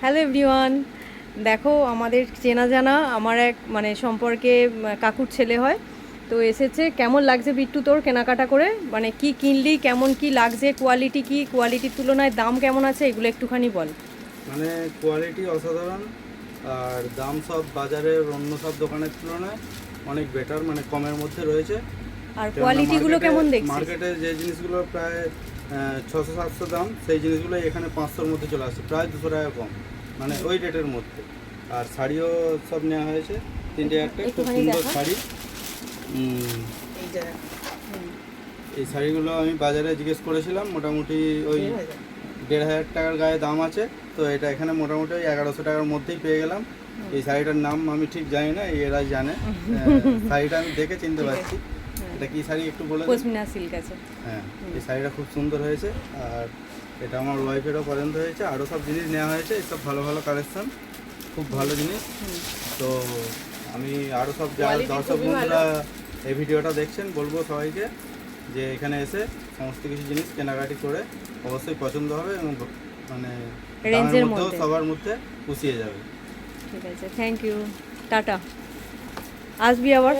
Hello everyone, দেখো আমাদের চেনা জানা আমার এক মানে সম্পর্কে কাকুর ছেলে হয়। তো এসেছে। কেমন লাগছে বিট্টু তোর কেনাকাটা করে? মানে কি কিনলি, কেমন কি লাগছে, কোয়ালিটি কি, কোয়ালিটির তুলনায় দাম কেমন আছে, এগুলো একটুখানি বল। মানে কোয়ালিটি অসাধারণ, আর দাম সব বাজারের অন্য সব দোকানের তুলনায় অনেক বেটার, মানে কমের মধ্যে রয়েছে। আর কোয়ালিটিগুলো কেমন দেখছিস? মার্কেটে যে জিনিসগুলো প্রায় 600-700 দাম, সেই জিনিসগুলো এখানে 500-র মধ্যে চলে আসছে, প্রায় 200 টাকা কম, মানে ওই রেটের মধ্যে। আর শাড়িও সব নেওয়া হয়েছে, 3-4টে খুব সুন্দর শাড়ি। এই শাড়িগুলো আমি বাজারে জিজ্ঞেস করেছিলাম, মোটামুটি ওই 1,500 টাকার গায়ে দাম আছে। তো এটা এখানে মোটামুটি ওই 1100 টাকার মধ্যেই পেয়ে গেলাম। এই শাড়িটার নাম আমি ঠিক জানি না, এরা জানে। শাড়িটা আমি দেখে চিনতে পারছি। এটা কি শাড়ি একটু বলে দিন। পশমিনা সিল্ক আছে। হ্যাঁ, এই শাড়িটা খুব সুন্দর হয়েছে। আর এটা আমার ওয়াইফেরও পছন্দ হয়েছে। আরও সব জিনিস নেওয়া হয়েছে, এসব ভালো ভালো কালেকশন, খুব ভালো জিনিস। তো আমি আরও সব যারা দর্শক বন্ধুরা এই ভিডিওটা দেখছেন, বলবো সবাইকে যে এখানে এসে সমস্ত কিছু জিনিস কেনাকাটি করে অবশ্যই পছন্দ হবে, এবং মানে রেঞ্জের দামের মধ্যেও মধ্যে সবার মধ্যে পুষিয়ে যাবে। ঠিক আছে, থ্যাংক ইউ, টাটা, আসবি আবার।